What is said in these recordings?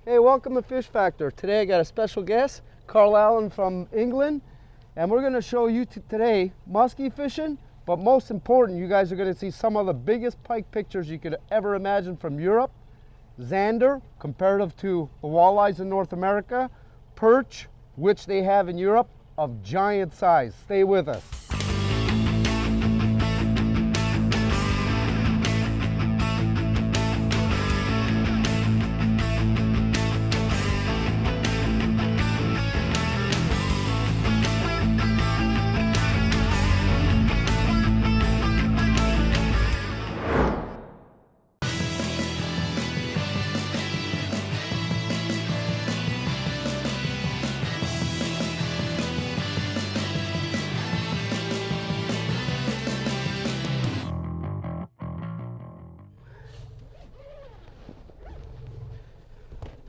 Hey, welcome to Fish Factor. Today I got a special guest, Carl Allen from England, and we're going to show you today musky fishing, but most important, you guys are going to see some of the biggest pike pictures you could ever imagine from Europe, zander, comparative to the walleyes in North America, perch, which they have in Europe, of giant size. Stay with us.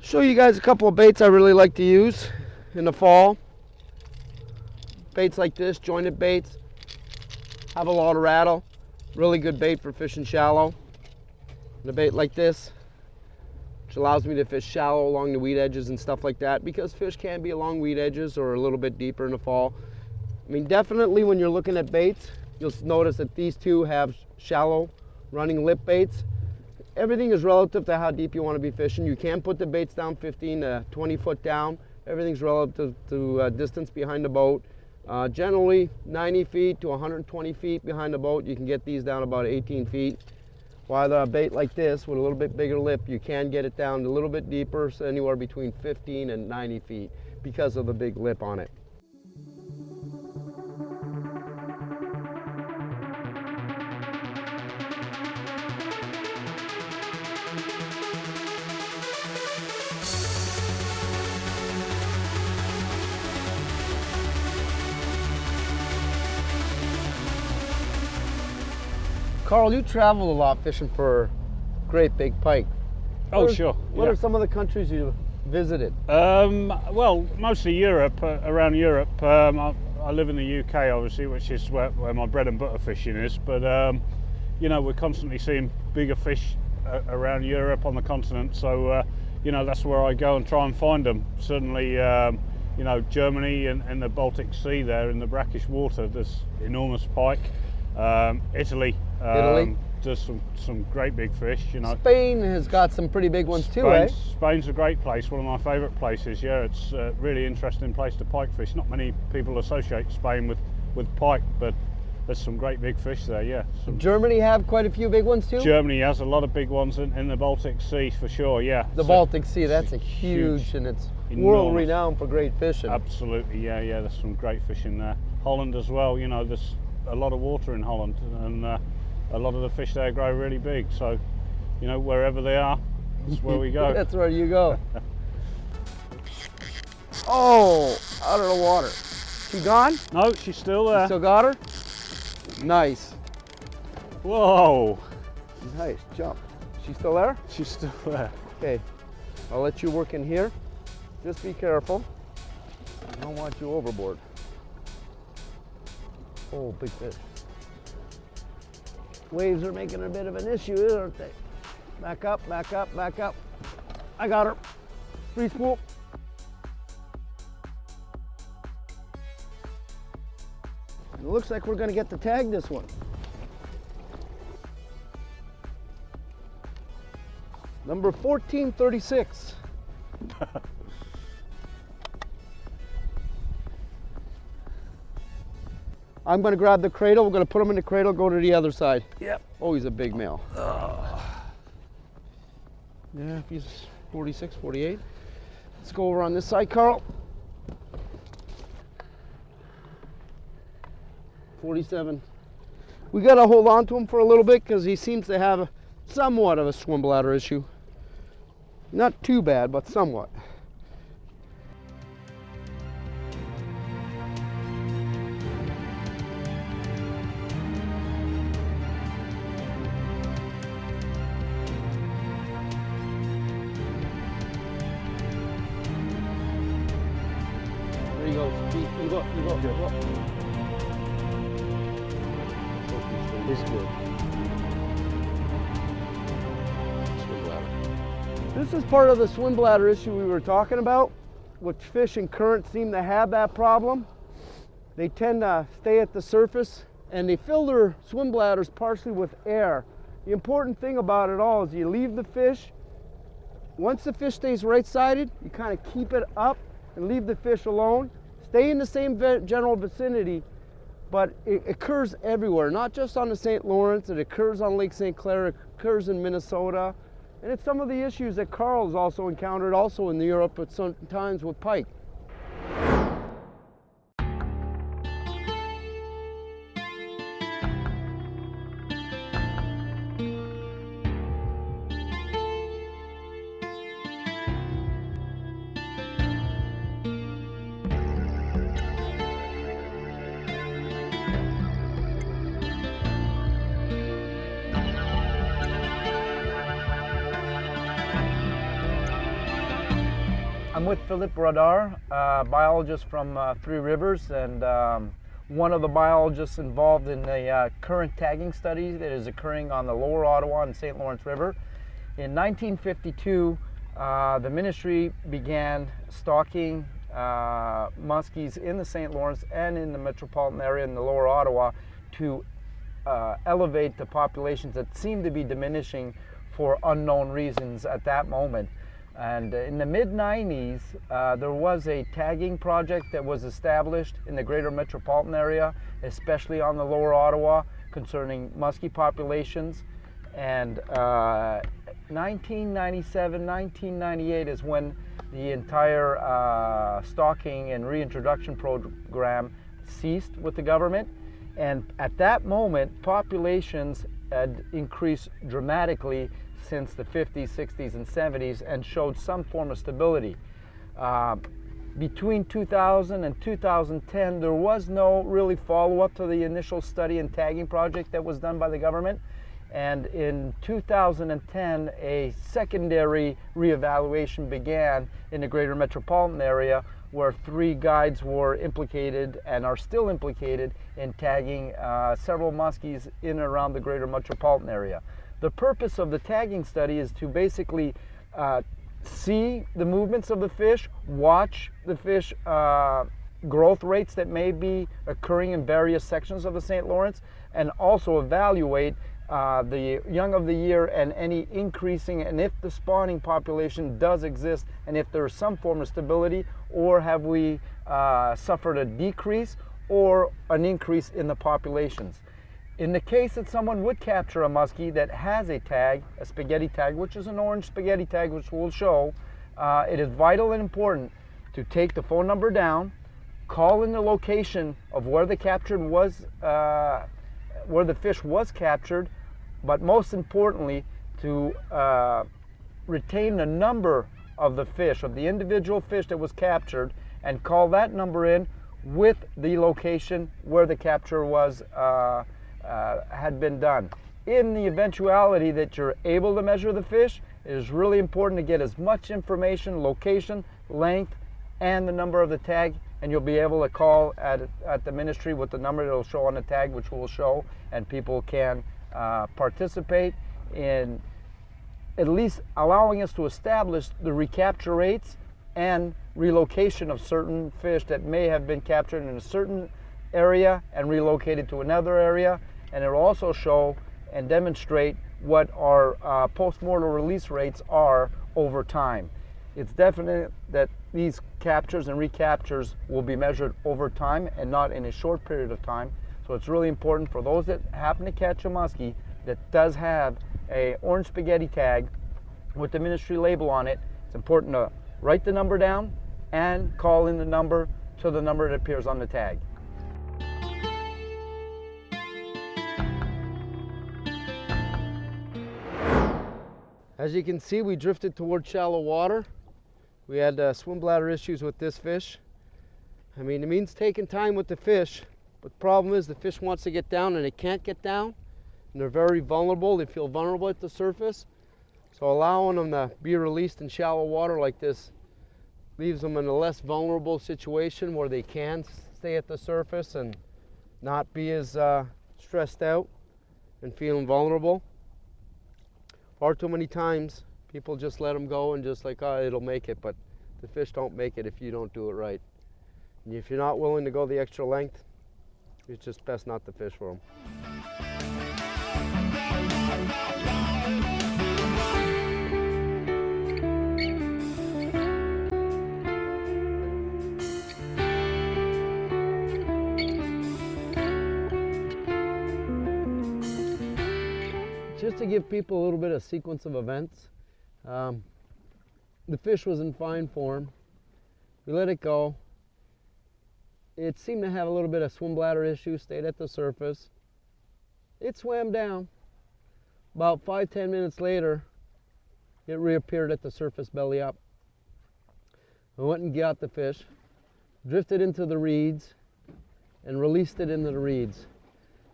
Show you guys a couple of baits I really like to use in the fall. Baits like this, jointed baits, have a lot of rattle, really good bait for fishing shallow. And a bait like this, which allows me to fish shallow along the weed edges and stuff like that, because fish can be along weed edges or a little bit deeper in the fall. I mean, definitely when you're looking at baits, you'll notice that these two have shallow running lip baits. Everything is relative to how deep you want to be fishing. You can put the baits down 15 to 20 foot down. Everything's relative to distance behind the boat. Generally 90 feet to 120 feet behind the boat. You can get these down about 18 feet. While a bait like this with a little bit bigger lip, you can get it down a little bit deeper, so anywhere between 15 and 90 feet because of the big lip on it. Carl, you travel a lot fishing for great big pike. Sure. What are some of the countries you visited? Well, mostly Europe, around Europe. I live in the UK, obviously, which is where my bread and butter fishing is. But, you know, we're constantly seeing bigger fish around Europe on the continent. So, you know, that's where I go and try and find them. Certainly, you know, Germany and the Baltic Sea there in the brackish water, there's enormous pike. Italy does some great big fish, you know. Spain has got some pretty big ones too, eh? Spain's a great place, one of my favourite places. Yeah, it's a really interesting place to pike fish. Not many people associate Spain with pike, but there's some great big fish there. Yeah. Germany have quite a few big ones too? Germany has a lot of big ones in the Baltic Sea for sure. Yeah. The Baltic Sea, that's a huge, and it's world renowned for great fishing. Absolutely, yeah. There's some great fish in there. Holland as well. You know, there's a lot of water in Holland, and a lot of the fish there grow really big. So, you know, wherever they are, that's where we go. That's where you go. Oh, out of the water. She gone? No, she's still there. You still got her? Nice. Whoa. Nice jump. She's still there? She's still there. Okay, I'll let you work in here. Just be careful. I don't want you overboard. Oh, big fish. Waves are making a bit of an issue, aren't they? Back up, back up, back up. I got her. Free spool. It looks like we're gonna get to tag this one. Number 1436. I'm gonna grab the cradle. We're gonna put him in the cradle, go to the other side. Yep. Oh, he's a big male. Yeah, he's 46, 48. Let's go over on this side, Carl. 47. We gotta hold on to him for a little bit because he seems to have somewhat of a swim bladder issue. Not too bad, but somewhat. There he goes. You go. He's good. Swim bladder. This is part of the swim bladder issue we were talking about, which fish in current seem to have that problem. They tend to stay at the surface and they fill their swim bladders partially with air. The important thing about it all is you leave the fish. Once the fish stays right-sided, you kind of keep it up and leave the fish alone. Stay in the same general vicinity, but it occurs everywhere, not just on the St. Lawrence. It occurs on Lake St. Clair, it occurs in Minnesota. And it's some of the issues that Carl's also encountered also in Europe, but sometimes with pike. I'm with Philippe Radar, biologist from Three Rivers, and one of the biologists involved in the current tagging study that is occurring on the Lower Ottawa and St. Lawrence River. In 1952, the ministry began stalking muskies in the St. Lawrence and in the metropolitan area in the Lower Ottawa to elevate the populations that seemed to be diminishing for unknown reasons at that moment. And in the mid-90s, there was a tagging project that was established in the greater metropolitan area, especially on the Lower Ottawa, concerning muskie populations. And 1997, 1998 is when the entire stalking and reintroduction program ceased with the government. And at that moment, populations had increased dramatically since the 50s, 60s, and 70s and showed some form of stability. Between 2000 and 2010, there was no really follow-up to the initial study and tagging project that was done by the government. And in 2010, a secondary reevaluation began in the greater metropolitan area where 3 guides were implicated and are still implicated in tagging several muskies in and around the greater metropolitan area. The purpose of the tagging study is to basically see the movements of the fish, watch the fish growth rates that may be occurring in various sections of the St. Lawrence, and also evaluate the young of the year and any increasing, and if the spawning population does exist, and if there is some form of stability, or have we suffered a decrease or an increase in the populations. In the case that someone would capture a muskie that has a tag, a spaghetti tag, which is an orange spaghetti tag, which we'll show, it is vital and important to take the phone number down, call in the location of where the captured was, where the fish was captured, but most importantly, to retain the number of the fish, of the individual fish that was captured, and call that number in with the location where the capture was had been done. In the eventuality that you're able to measure the fish, it is really important to get as much information, location, length, and the number of the tag and you'll be able to call at the ministry with the number that will show on the tag, which will show, and people can participate in at least allowing us to establish the recapture rates and relocation of certain fish that may have been captured in a certain area and relocated to another area. And it will also show and demonstrate what our post-mortem release rates are over time. It's definite that these captures and recaptures will be measured over time and not in a short period of time. So it's really important for those that happen to catch a muskie that does have a orange spaghetti tag with the ministry label on it. It's important to write the number down and call in the number to the number that appears on the tag. As you can see, we drifted toward shallow water. We had swim bladder issues with this fish. I mean, it means taking time with the fish, but the problem is the fish wants to get down and it can't get down, and they're very vulnerable. They feel vulnerable at the surface. So allowing them to be released in shallow water like this leaves them in a less vulnerable situation where they can stay at the surface and not be as stressed out and feeling vulnerable. Far too many times people just let them go and just like, oh, it'll make it, but the fish don't make it if you don't do it right. And if you're not willing to go the extra length, it's just best not to fish for them. Just to give people a little bit of sequence of events, the fish was in fine form. We let it go. It seemed to have a little bit of swim bladder issue, stayed at the surface. It swam down. About 5-10 minutes later, it reappeared at the surface belly up. I went and got the fish, drifted into the reeds, and released it into the reeds.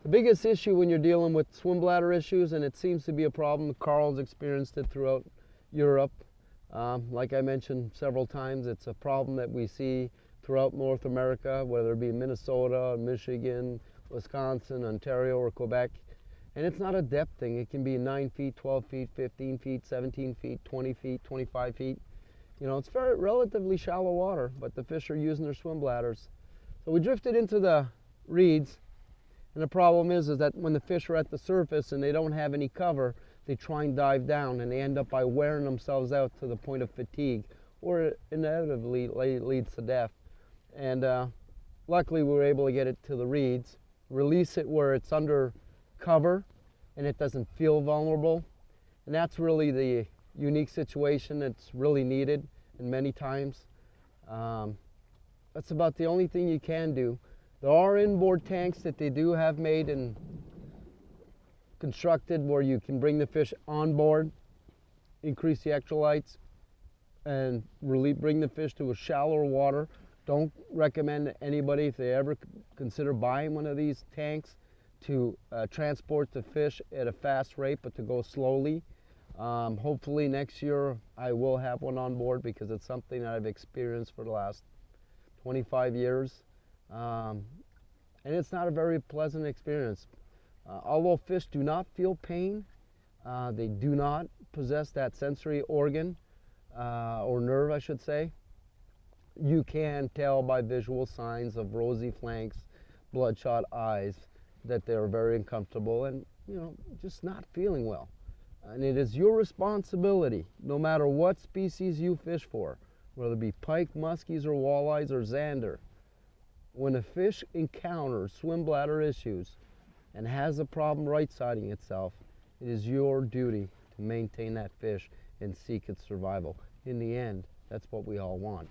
The biggest issue when you're dealing with swim bladder issues, and it seems to be a problem, Carl's experienced it throughout Europe. Like I mentioned several times, it's a problem that we see throughout North America, whether it be Minnesota, Michigan, Wisconsin, Ontario, or Quebec. And it's not a depth thing. It can be 9 feet, 12 feet, 15 feet, 17 feet, 20 feet, 25 feet. You know, it's very relatively shallow water, but the fish are using their swim bladders. So we drifted into the reeds. And the problem is that when the fish are at the surface and they don't have any cover, they try and dive down and they end up by wearing themselves out to the point of fatigue, or it inevitably leads to death. And luckily we were able to get it to the reeds, release it where it's under cover and it doesn't feel vulnerable. And that's really the unique situation that's really needed and many times. That's about the only thing you can do. There are inboard tanks that they do have made and constructed where you can bring the fish on board, increase the electrolytes, and really bring the fish to a shallower water. Don't recommend to anybody, if they ever consider buying one of these tanks, to transport the fish at a fast rate, but to go slowly. Hopefully next year I will have one on board because it's something that I've experienced for the last 25 years. And it's not a very pleasant experience. Although fish do not feel pain, they do not possess that sensory organ, or nerve I should say. You can tell by visual signs of rosy flanks, bloodshot eyes, that they're very uncomfortable and, you know, just not feeling well. And it is your responsibility, no matter what species you fish for, whether it be pike, muskies, or walleyes, or zander. When a fish encounters swim bladder issues and has a problem right-siding itself, it is your duty to maintain that fish and seek its survival. In the end, that's what we all want.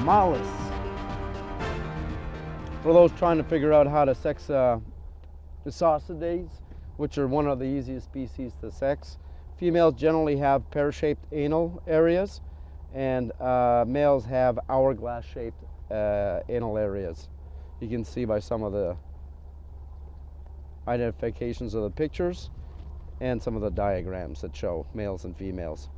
Mollusk. For those trying to figure out how to sex the Saucidae, which are one of the easiest species to sex, females generally have pear-shaped anal areas, and males have hourglass-shaped anal areas. You can see by some of the identifications of the pictures and some of the diagrams that show males and females.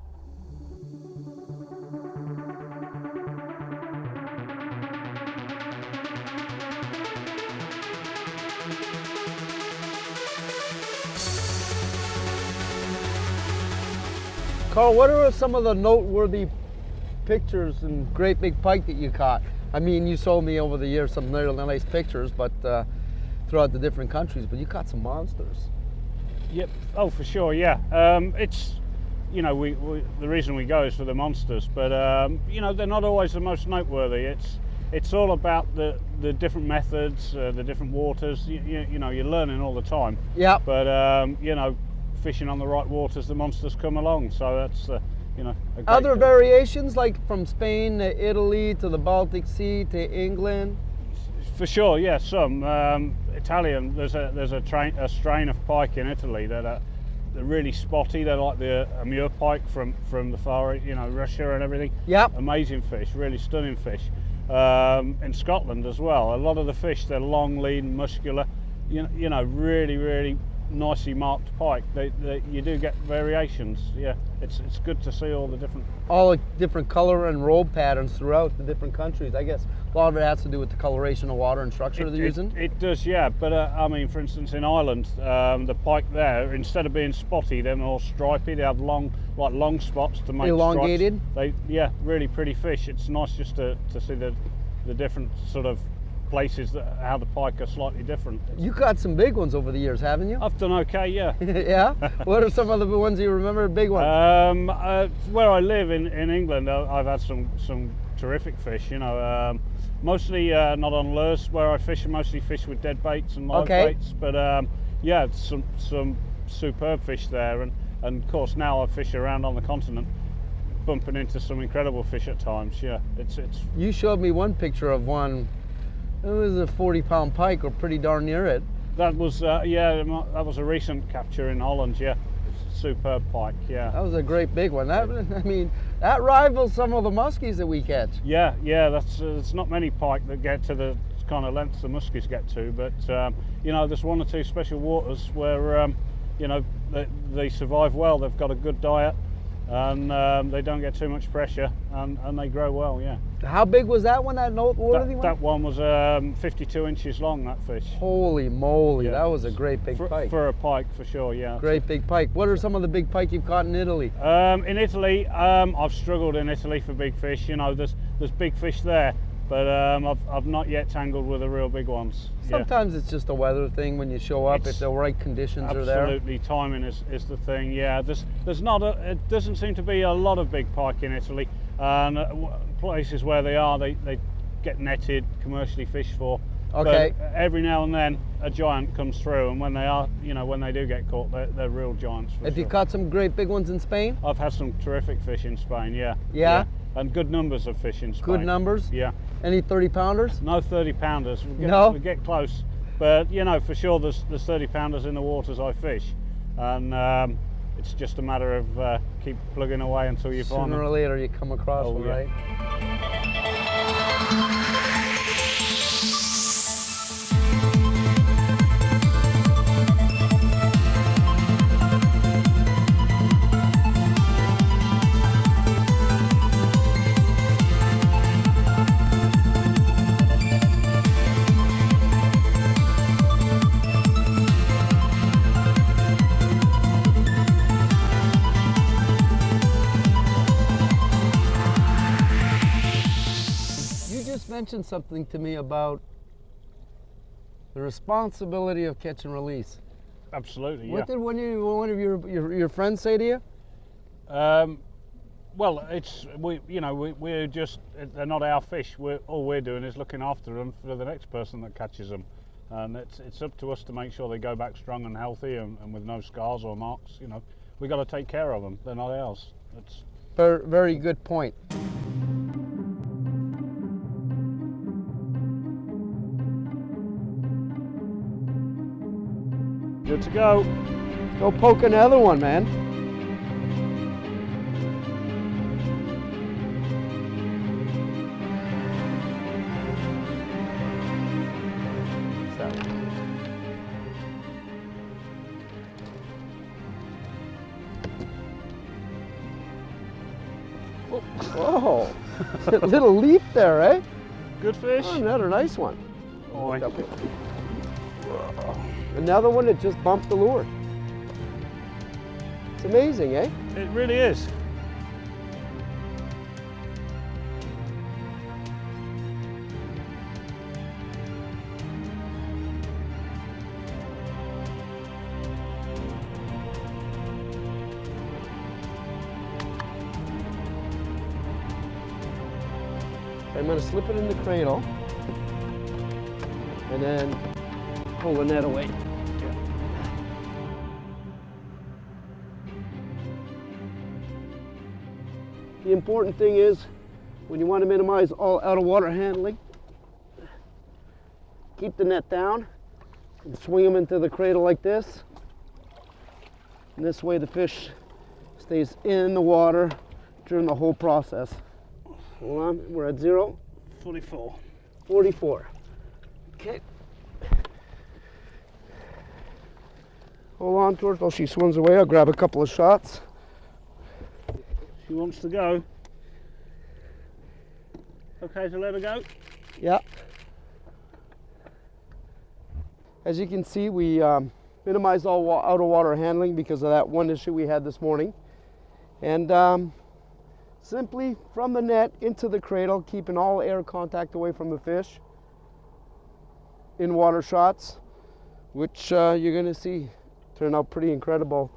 Carl, what are some of the noteworthy pictures and great big pike that you caught? I mean, you showed me over the years some really nice pictures, but throughout the different countries, but you caught some monsters. Yep. Oh, for sure. Yeah. It's, you know, the reason we go is for the monsters, but you know, they're not always the most noteworthy. It's all about the different methods, the different waters. You know, you're learning all the time. Yeah. But you know, fishing on the right waters, the monsters come along. So that's you know. A great Other thing. variations, like from Spain to Italy to the Baltic Sea to England. For sure, yeah. Some Italian. There's a strain of pike in Italy that they're really spotty. They're like the Amur pike from the far, you know, Russia and everything. Yep. Amazing fish, really stunning fish. In Scotland as well, a lot of the fish, they're long, lean, muscular. You know, really nicely marked pike. You do get variations. Yeah, it's good to see all the different color and robe patterns throughout the different countries. I guess a lot of it has to do with the coloration of water and structure they're using. It does, yeah. But I mean, for instance, in Ireland, the pike there, instead of being spotty, they're more stripy. They have long spots to make elongated. Stripes. Yeah, really pretty fish. It's nice just to see the different sort of places that how the pike are slightly different. You caught some big ones over the years, haven't you? I've done okay, yeah. Yeah? What are some of the ones you remember, big ones? Where I live in England, I've had some terrific fish, you know. Mostly not on lures. Where I fish, I mostly fish with dead baits and live baits. But yeah, some superb fish there. And of course now I fish around on the continent, bumping into some incredible fish at times. Yeah, it's. You showed me one picture of one. It was a 40-pound pike, or pretty darn near it. That was yeah, that was a recent capture in Holland. Yeah, superb pike. Yeah, that was a great big one. That, I mean, that rivals some of the muskies that we catch. Yeah, there's not many pike that get to the kind of lengths the muskies get to, but you know, there's one or two special waters where you know, they survive well. They've got a good diet, and they don't get too much pressure, and they grow well. Yeah. How big was that one? That noteworthy one? That one was 52 inches long. That fish. Holy moly! Yeah. That was a great big pike. For a pike, for sure. Yeah. Great big pike. What are some of the big pike you've caught in Italy? In Italy, I've struggled in Italy for big fish. You know, there's big fish there, but I've not yet tangled with the real big ones. Sometimes it's just a weather thing when you show up. If the right conditions are there. Absolutely, timing is the thing. Yeah, there's not it doesn't seem to be a lot of big pike in Italy, and places where they are, they get netted, commercially fished for. Okay. But every now and then a giant comes through, and when they are, you know, when they do get caught, they're real giants. Have you caught some great big ones in Spain? I've had some terrific fish in Spain. Yeah. Yeah. And good numbers of fish in Spain. Good numbers? Yeah. Any 30-pounders? No 30-pounders. We get close, but you know, for sure there's 30-pounders in the waters I fish, and it's just a matter of keep plugging away until you find them. Sooner or later you come across them, right? Mentioned something to me about The responsibility of catch and release. Absolutely, yeah. What did one of your friends say to you? Well, we're just, they're not our fish. All we're doing is looking after them for the next person that catches them. And it's up to us to make sure they go back strong and healthy and with no scars or marks. You know, we got to take care of them. They're not ours. It's very, very good point. good to go. Go poke another one, man. Whoa, little leap there, eh? Good fish. Oh, another nice one. Oi. Another one that just bumped the lure. It's amazing, eh? It really is. I'm going to slip it in the cradle and then pull the net away. The important thing is, when you want to minimize all out of water handling, keep the net down and swing them into the cradle like this. And this way the fish stays in the water during the whole process. Hold on, we're at 0. 44. 44. Okay. Hold on to her till she swims away. I'll grab a couple of shots. She wants to go. Okay to let her go? Yeah. As you can see, we minimized all out of water handling because of that one issue we had this morning. And simply from the net into the cradle, keeping all air contact away from the fish. In water shots, which you're going to see turn out pretty incredible.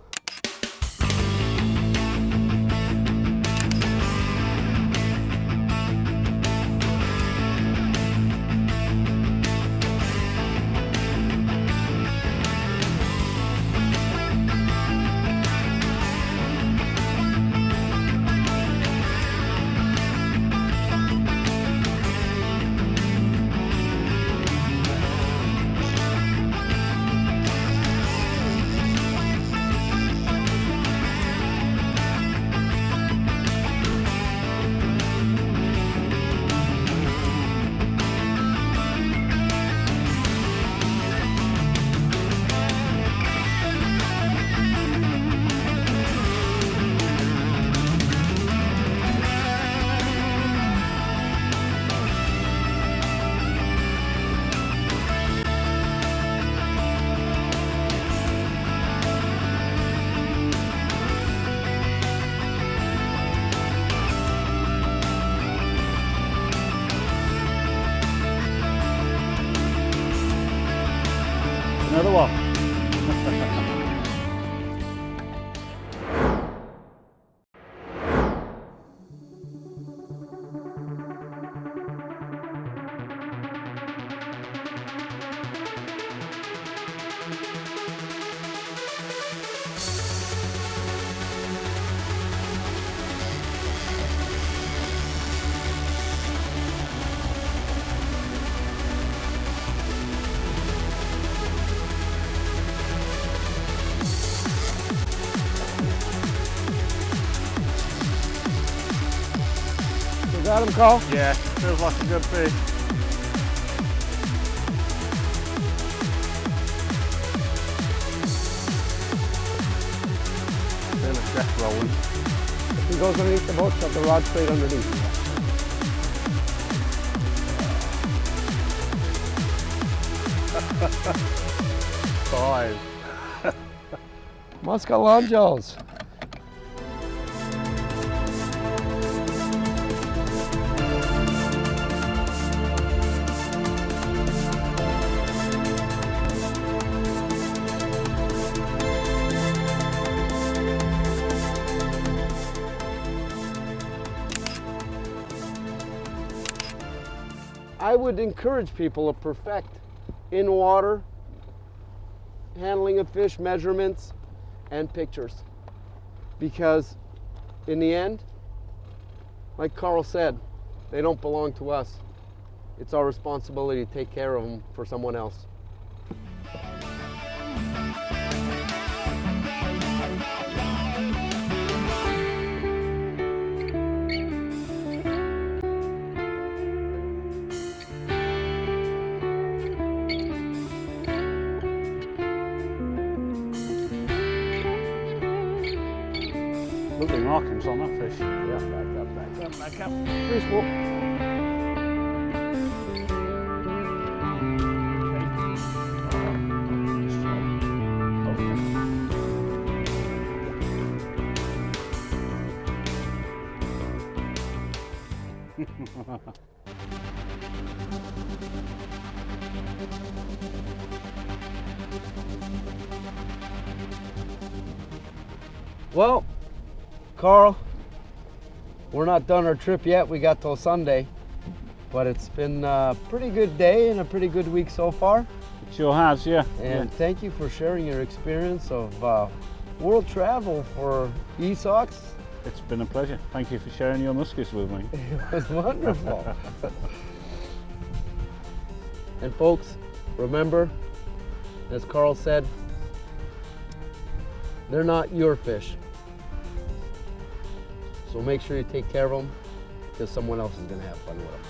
Another one. Got him, Carl? Yeah, feels like a good fish. Then it's death rolling. If he goes underneath the boat, shove the rod straight underneath. 5. Muscalonjos. would encourage people to perfect in water, handling of fish, measurements, and pictures. Because in the end, like Carl said, they don't belong to us. It's our responsibility to take care of them for someone else. Lovely markings on that fish. Yeah, back up, back up, back up. Pretty small. Well, Carl, we're not done our trip yet. We got till Sunday, but it's been a pretty good day and a pretty good week so far. It sure has, yeah. And thank you for sharing your experience of world travel for ESOX. It's been a pleasure. Thank you for sharing your muskies with me. It was wonderful. And folks, remember, as Carl said, they're not your fish. So make sure you take care of them, because someone else is going to have fun with them.